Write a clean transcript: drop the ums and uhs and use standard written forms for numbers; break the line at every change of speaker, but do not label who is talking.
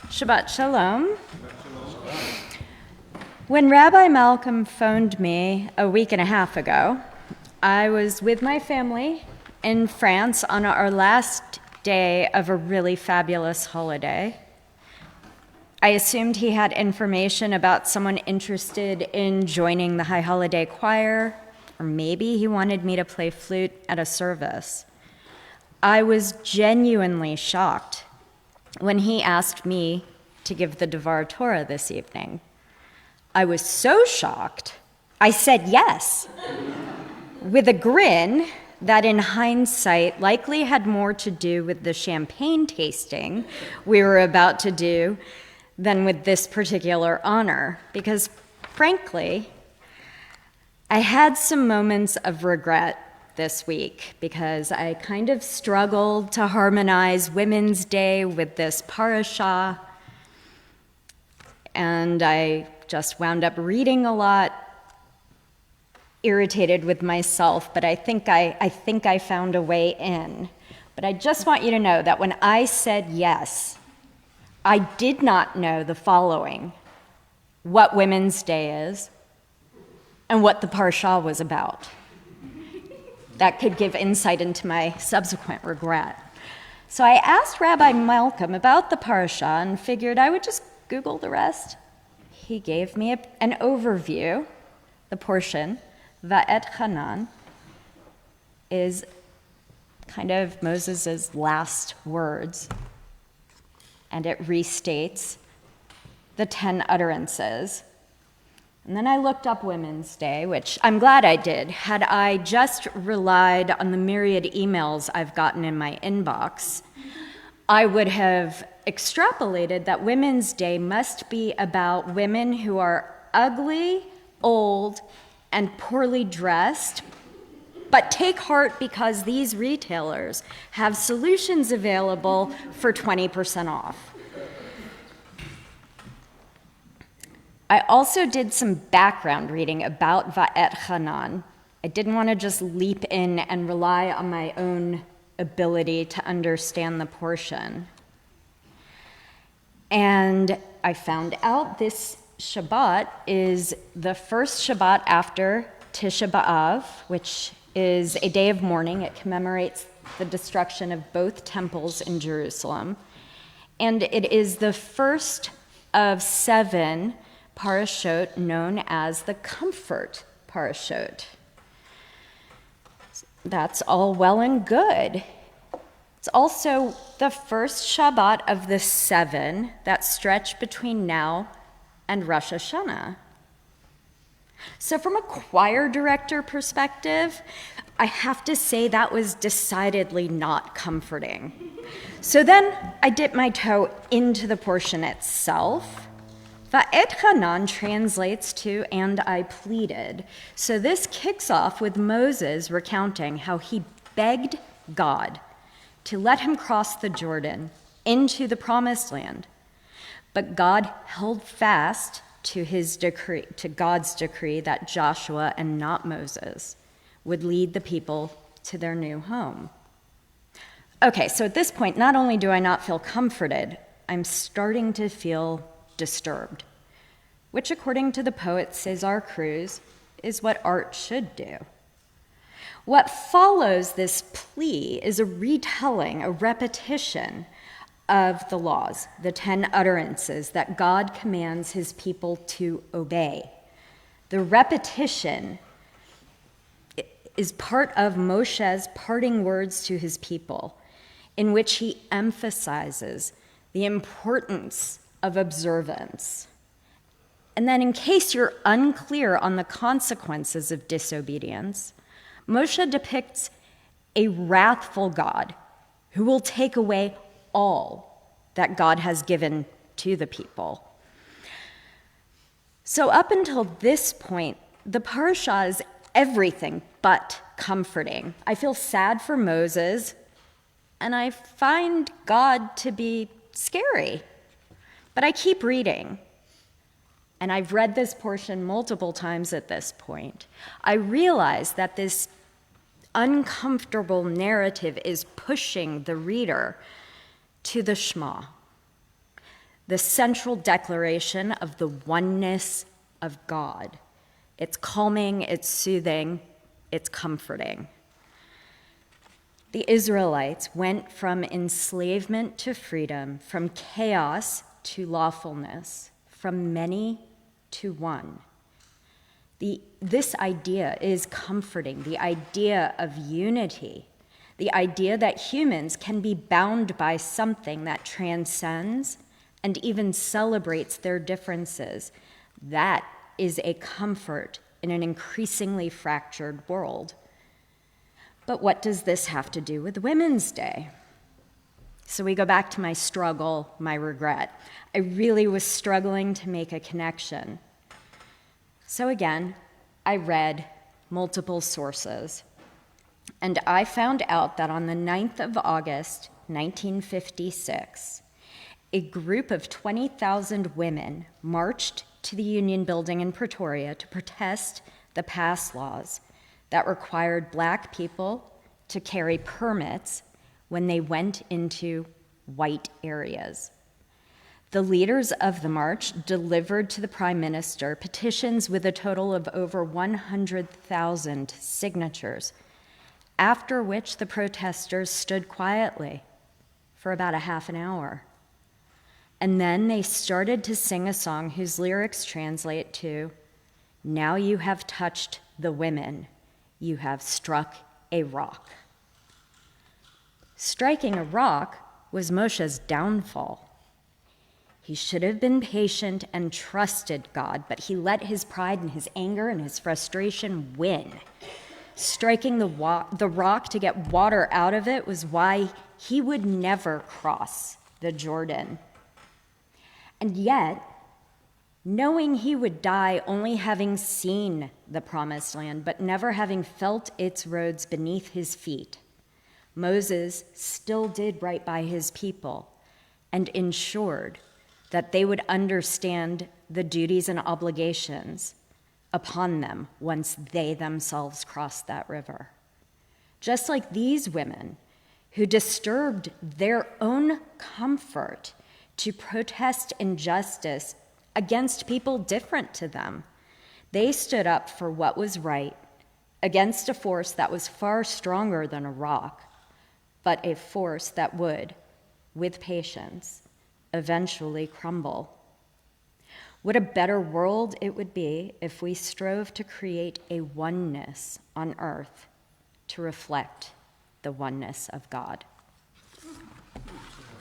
Shabbat Shalom. When Rabbi Malcolm phoned me a week and a half ago, I was with my family in France on our last day of a really fabulous holiday. I assumed he had information about someone interested in joining the High Holiday Choir, or maybe he wanted me to play flute at a service. I was genuinely shocked when he asked me to give the Devar Torah this evening. I was so shocked, I said yes, with a grin that in hindsight likely had more to do with the champagne tasting we were about to do than with this particular honor, because frankly, I had some moments of regret this week because I kind of struggled to harmonize Women's Day with this parasha, and I just wound up reading a lot, irritated with myself, but I think I found a way in. But I just want you to know that when I said yes, I did not know the following: what Women's Day is and what the parsha was about. That could give insight into my subsequent regret. So I asked Rabbi Malcolm about the parsha and figured I would just Google the rest. He gave me an overview. The portion, Va'et Hanan, is kind of Moses' last words, and it restates the 10 utterances. And then I looked up Women's Day, which I'm glad I did. Had I just relied on the myriad emails I've gotten in my inbox, I would have extrapolated that Women's Day must be about women who are ugly, old, and poorly dressed, but take heart because these retailers have solutions available for 20% off. I also did some background reading about Va'et Hanan. I didn't want to just leap in and rely on my own ability to understand the portion. And I found out this Shabbat is the first Shabbat after Tisha B'Av, which is a day of mourning. It commemorates the destruction of both temples in Jerusalem. And it is the first of 7 parashot known as the Comfort Parashot. That's all well and good. It's also the first Shabbat of the 7 that stretch between now and Rosh Hashanah. So from a choir director perspective, I have to say that was decidedly not comforting. So then I dipped my toe into the portion itself. Va'et Hanan translates to, and I pleaded. So this kicks off with Moses recounting how he begged God to let him cross the Jordan into the promised land. But God held fast to his decree, to God's decree that Joshua and not Moses would lead the people to their new home. Okay, so at this point, not only do I not feel comforted, I'm starting to feel disturbed, which according to the poet Cesar Cruz is what art should do. What follows this plea is a retelling, a repetition of the laws, the 10 utterances that God commands his people to obey. The repetition is part of Moshe's parting words to his people, in which he emphasizes the importance of observance. And then, in case you're unclear on the consequences of disobedience, Moshe depicts a wrathful God who will take away all that God has given to the people. So up until this point, the parasha is everything but comforting. I feel sad for Moses, and I find God to be scary. But I keep reading, and I've read this portion multiple times at this point. I realize that this uncomfortable narrative is pushing the reader to the Shema. the central declaration of the oneness of God. It's calming, it's soothing, it's comforting. The Israelites went from enslavement to freedom, from chaos to lawfulness, from many to one. This idea is comforting, the idea of unity, the idea that humans can be bound by something that transcends and even celebrates their differences. That is a comfort in an increasingly fractured world. But what does this have to do with Women's Day? So we go back to my struggle, my regret. I really was struggling to make a connection. So again, I read multiple sources, and I found out that on the 9th of August, 1956, a group of 20,000 women marched to the Union Building in Pretoria to protest the pass laws that required Black people to carry permits when they went into white areas. The leaders of the march delivered to the Prime Minister petitions with a total of over 100,000 signatures, after which the protesters stood quietly for about a half an hour. And then they started to sing a song whose lyrics translate to, "Now you have touched the women, you have struck a rock." Striking a rock was Moshe's downfall. He should have been patient and trusted God, but he let his pride and his anger and his frustration win. Striking the rock to get water out of it was why he would never cross the Jordan. And yet, knowing he would die only having seen the promised land, but never having felt its roads beneath his feet, Moses still did right by his people and ensured that they would understand the duties and obligations upon them once they themselves crossed that river. Just like these women who disturbed their own comfort to protest injustice against people different to them, they stood up for what was right against a force that was far stronger than a rock, but a force that would, with patience, eventually crumble. What a better world it would be if we strove to create a oneness on earth to reflect the oneness of God.